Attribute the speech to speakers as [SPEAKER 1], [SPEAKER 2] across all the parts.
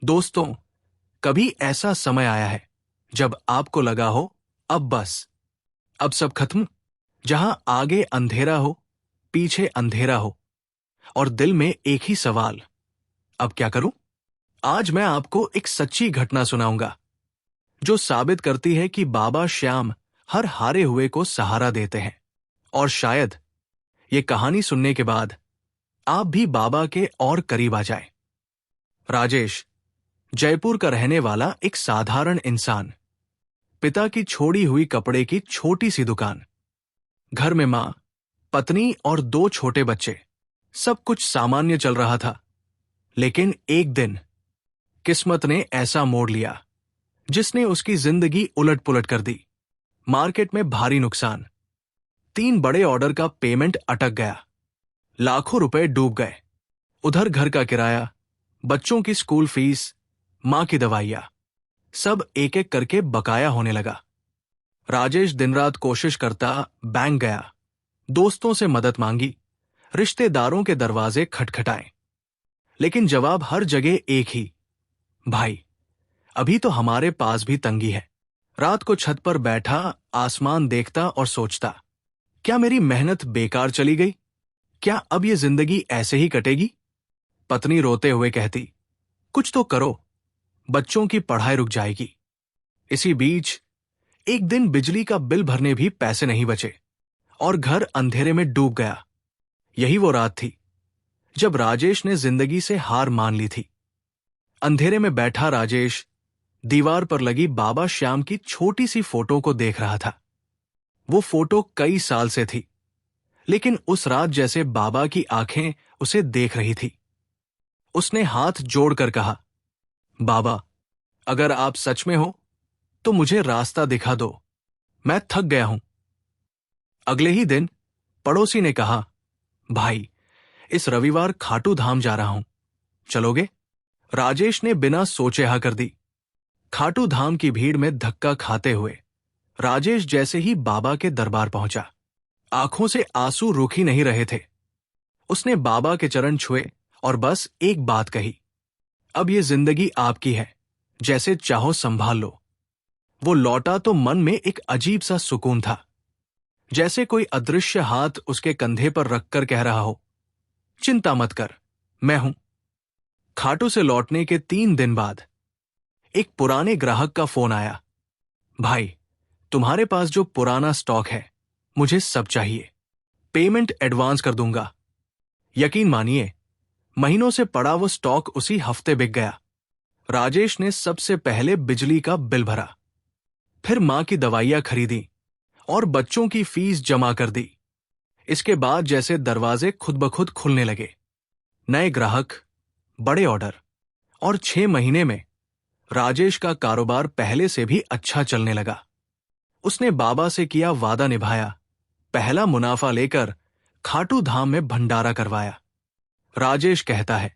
[SPEAKER 1] दोस्तों, कभी ऐसा समय आया है जब आपको लगा हो अब बस, अब सब खत्म, जहां आगे अंधेरा हो, पीछे अंधेरा हो और दिल में एक ही सवाल, अब क्या करूं? आज मैं आपको एक सच्ची घटना सुनाऊंगा जो साबित करती है कि बाबा श्याम हर हारे हुए को सहारा देते हैं। और शायद ये कहानी सुनने के बाद आप भी बाबा के और करीब आ जाएं। राजेश, जयपुर का रहने वाला एक साधारण इंसान, पिता की छोड़ी हुई कपड़े की छोटी सी दुकान, घर में मां, पत्नी और 2 छोटे बच्चे, सब कुछ सामान्य चल रहा था। लेकिन एक दिन किस्मत ने ऐसा मोड़ लिया जिसने उसकी जिंदगी उलट पुलट कर दी। मार्केट में भारी नुकसान, 3 बड़े ऑर्डर का पेमेंट अटक गया, लाखों रुपए डूब गए। उधर घर का किराया, बच्चों की स्कूल फीस, मां की दवाइयां, सब एक एक करके बकाया होने लगा। राजेश दिन रात कोशिश करता, बैंक गया, दोस्तों से मदद मांगी, रिश्तेदारों के दरवाजे खटखटाए, लेकिन जवाब हर जगह एक ही, भाई अभी तो हमारे पास भी तंगी है। रात को छत पर बैठा आसमान देखता और सोचता, क्या मेरी मेहनत बेकार चली गई? क्या अब ये जिंदगी ऐसे ही कटेगी? पत्नी रोते हुए कहती, कुछ तो करो, बच्चों की पढ़ाई रुक जाएगी। इसी बीच एक दिन बिजली का बिल भरने भी पैसे नहीं बचे और घर अंधेरे में डूब गया। यही वो रात थी जब राजेश ने जिंदगी से हार मान ली थी। अंधेरे में बैठा राजेश दीवार पर लगी बाबा श्याम की छोटी सी फोटो को देख रहा था। वो फोटो कई साल से थी, लेकिन उस रात जैसे बाबा की आंखें उसे देख रही थी। उसने हाथ जोड़कर कहा, बाबा, अगर आप सच में हो तो मुझे रास्ता दिखा दो, मैं थक गया हूं। अगले ही दिन पड़ोसी ने कहा, भाई इस रविवार खाटू धाम जा रहा हूं, चलोगे? राजेश ने बिना सोचे हाँ कर दी। खाटू धाम की भीड़ में धक्का खाते हुए राजेश जैसे ही बाबा के दरबार पहुंचा, आंखों से आंसू रुक ही नहीं रहे थे। उसने बाबा के चरण छुए और बस एक बात कही, अब ये जिंदगी आपकी है, जैसे चाहो संभाल लो। वो लौटा तो मन में एक अजीब सा सुकून था, जैसे कोई अदृश्य हाथ उसके कंधे पर रखकर कह रहा हो, चिंता मत कर, मैं हूं। खाटू से लौटने के 3 दिन बाद एक पुराने ग्राहक का फोन आया, भाई तुम्हारे पास जो पुराना स्टॉक है मुझे सब चाहिए, पेमेंट एडवांस कर दूंगा। यकीन मानिए, महीनों से पड़ा वो स्टॉक उसी हफ्ते बिक गया। राजेश ने सबसे पहले बिजली का बिल भरा, फिर मां की दवाइयां खरीदी और बच्चों की फीस जमा कर दी। इसके बाद जैसे दरवाजे खुद ब खुद खुलने लगे, नए ग्राहक, बड़े ऑर्डर, और 6 महीने में राजेश का कारोबार पहले से भी अच्छा चलने लगा। उसने बाबा से किया वादा निभाया, पहला मुनाफा लेकर खाटू धाम में भंडारा करवाया। राजेश कहता है,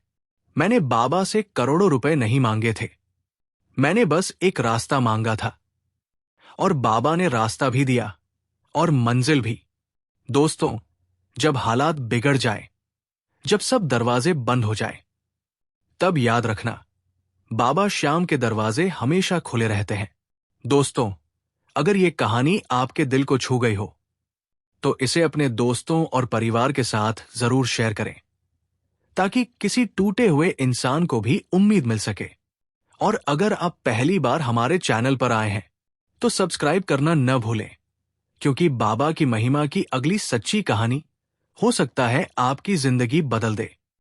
[SPEAKER 1] मैंने बाबा से करोड़ों रुपए नहीं मांगे थे, मैंने बस एक रास्ता मांगा था और बाबा ने रास्ता भी दिया और मंजिल भी। दोस्तों, जब हालात बिगड़ जाए, जब सब दरवाजे बंद हो जाए, तब याद रखना, बाबा श्याम के दरवाजे हमेशा खुले रहते हैं। दोस्तों, अगर ये कहानी आपके दिल को छू गई हो तो इसे अपने दोस्तों और परिवार के साथ जरूर शेयर करें, ताकि किसी टूटे हुए इंसान को भी उम्मीद मिल सके। और अगर आप पहली बार हमारे चैनल पर आए हैं तो सब्सक्राइब करना न भूलें, क्योंकि बाबा की महिमा की अगली सच्ची कहानी हो सकता है आपकी जिंदगी बदल दे।